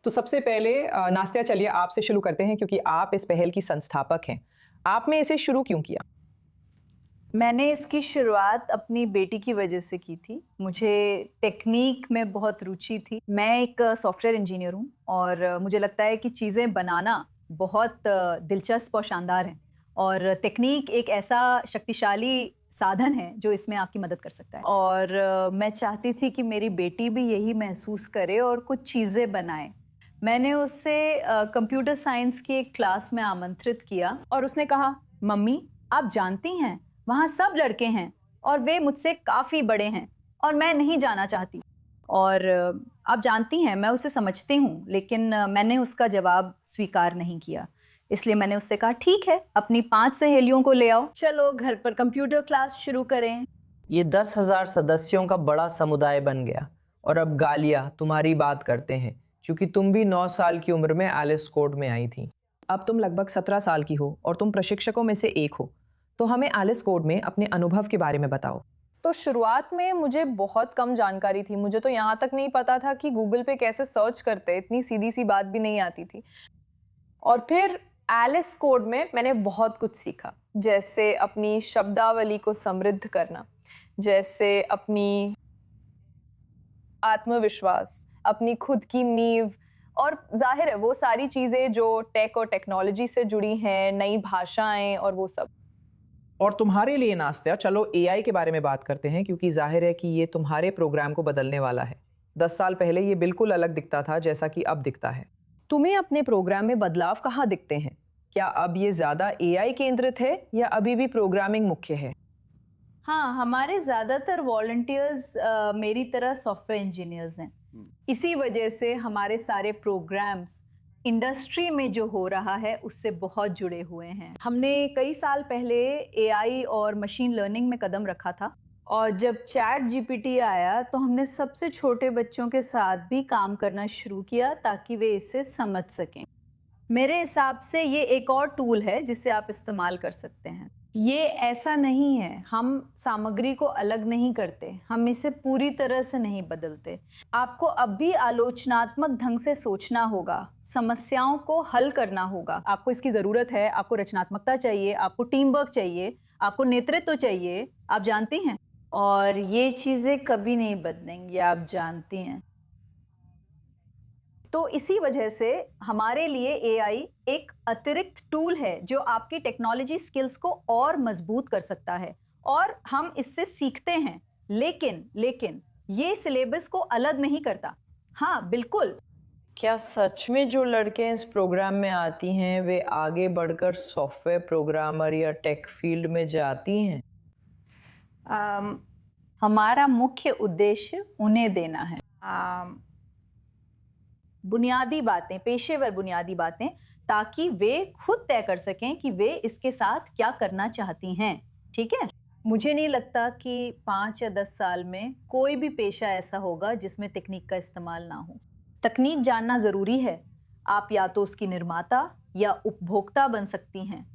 तो सबसे पहले नास्तिया चलिए आपसे शुरू करते हैं क्योंकि आप इस पहल की संस्थापक हैं। आपने इसे शुरू क्यों किया? मैंने इसकी शुरुआत अपनी बेटी की वजह से की थी। मुझे टेक्नीक में बहुत रुचि थी। मैं एक सॉफ्टवेयर इंजीनियर हूँ और मुझे लगता है कि चीज़ें बनाना बहुत दिलचस्प और शानदार है और टेक्नीक एक ऐसा शक्तिशाली साधन है जो इसमें आपकी मदद कर सकता है और मैं चाहती थी कि मेरी बेटी भी यही महसूस करे और कुछ चीज़ें बनाए। मैंने उससे कंप्यूटर साइंस की एक क्लास में आमंत्रित किया और उसने कहा, मम्मी आप जानती हैं वहाँ सब लड़के हैं और वे मुझसे काफ़ी बड़े हैं और मैं नहीं जाना चाहती। और आप जानती हैं मैं उसे समझती हूँ, लेकिन मैंने उसका जवाब स्वीकार नहीं किया। इसलिए मैंने उससे कहा, ठीक है, अपनी 5 सहेलियों को ले आओ, चलो घर पर कंप्यूटर क्लास शुरू करें। ये 10,000 सदस्यों का बड़ा समुदाय बन गया। और अब गालिया तुम्हारी बात करते हैं, क्योंकि तुम भी 9 साल की उम्र में एलिस कोड में आई थी। अब तुम लगभग 17 साल की हो और तुम प्रशिक्षकों में से एक हो, तो हमें एलिस कोड में अपने अनुभव के बारे में बताओ। तो शुरुआत में मुझे बहुत कम जानकारी थी। मुझे तो यहाँ तक नहीं पता था कि गूगल पे कैसे सर्च करते हैं, इतनी सीधी सी बात भी नहीं आती थी। और फिर एलिस कोड में मैंने बहुत कुछ सीखा, जैसे अपनी शब्दावली को समृद्ध करना, जैसे अपनी आत्मविश्वास, अपनी खुद की नींव, और जाहिर है वो सारी चीज़ें जो टेक और टेक्नोलॉजी से जुड़ी हैं, नई भाषाएं और वो सब। और तुम्हारे लिए नास्तिया चलो एआई के बारे में बात करते हैं, क्योंकि जाहिर है कि ये तुम्हारे प्रोग्राम को बदलने वाला है। 10 साल पहले ये बिल्कुल अलग दिखता था जैसा कि अब दिखता है। तुम्हें अपने प्रोग्राम में बदलाव कहाँ दिखते हैं? क्या अब ये ज़्यादा एआई केंद्रित है या अभी भी प्रोग्रामिंग मुख्य है? हाँ, हमारे ज़्यादातर वॉलंटियर्स मेरी तरह सॉफ्टवेयर इंजीनियर्स हैं। इसी वजह से हमारे सारे प्रोग्राम्स इंडस्ट्री में जो हो रहा है उससे बहुत जुड़े हुए हैं। हमने कई साल पहले एआई और मशीन लर्निंग में कदम रखा था और जब चैट जीपीटी आया तो हमने सबसे छोटे बच्चों के साथ भी काम करना शुरू किया ताकि वे इसे समझ सकें। मेरे हिसाब से ये एक और टूल है जिसे आप इस्तेमाल कर सकते हैं। ये ऐसा नहीं है, हम सामग्री को अलग नहीं करते, हम इसे पूरी तरह से नहीं बदलते। आपको अब भी आलोचनात्मक ढंग से सोचना होगा, समस्याओं को हल करना होगा। आपको इसकी ज़रूरत है, आपको रचनात्मकता चाहिए, आपको टीम वर्क चाहिए, आपको नेतृत्व चाहिए, आप जानती हैं। और ये चीज़ें कभी नहीं बदलेंगी, आप जानती हैं। तो इसी वजह से हमारे लिए एआई एक अतिरिक्त टूल है जो आपकी टेक्नोलॉजी स्किल्स को और मजबूत कर सकता है और हम इससे सीखते हैं, लेकिन ये सिलेबस को अलग नहीं करता। हाँ बिल्कुल। क्या सच में जो लड़के इस प्रोग्राम में आती हैं वे आगे बढ़कर सॉफ्टवेयर प्रोग्रामर या टेक फील्ड में जाती हैं? हमारा मुख्य उद्देश्य उन्हें देना है बुनियादी बातें, पेशेवर बुनियादी बातें, ताकि वे खुद तय कर सकें कि वे इसके साथ क्या करना चाहती हैं। ठीक है, मुझे नहीं लगता कि 5 या 10 साल में कोई भी पेशा ऐसा होगा जिसमें तकनीक का इस्तेमाल ना हो। तकनीक जानना ज़रूरी है। आप या तो उसकी निर्माता या उपभोक्ता बन सकती हैं।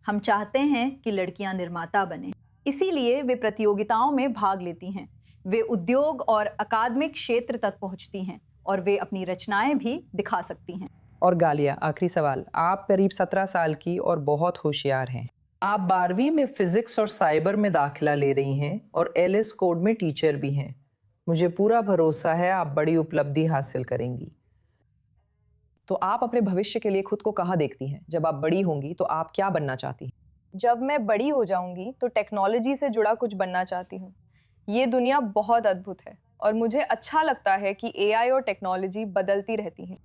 हम चाहते हैं कि लड़कियां निर्माता बने, इसीलिए वे प्रतियोगिताओं में भाग लेती हैं, वे उद्योग और अकादमिक क्षेत्र तक पहुंचती हैं और वे अपनी रचनाएं भी दिखा सकती हैं। और गालिया, आखिरी सवाल, आप करीब 17 साल की और बहुत होशियार हैं। आप 12वीं में फिजिक्स और साइबर में दाखिला ले रही हैं और एलिस कोड में टीचर भी हैं। मुझे पूरा भरोसा है आप बड़ी उपलब्धि हासिल करेंगी। तो आप अपने भविष्य के लिए खुद को कहाँ देखती हैं? जब आप बड़ी होंगी तो आप क्या बनना चाहती हैं? जब मैं बड़ी हो जाऊंगी तो टेक्नोलॉजी से जुड़ा कुछ बनना चाहती हूँ। ये दुनिया बहुत अद्भुत है और मुझे अच्छा लगता है कि एआई और टेक्नोलॉजी बदलती रहती हैं।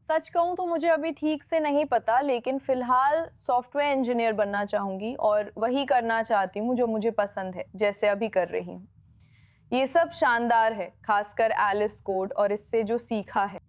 सच कहूँ तो मुझे अभी ठीक से नहीं पता, लेकिन फ़िलहाल सॉफ्टवेयर इंजीनियर बनना चाहूँगी और वही करना चाहती हूँ जो मुझे पसंद है, जैसे अभी कर रही हूँ। ये सब शानदार है, खासकर एलिस कोड और इससे जो सीखा है।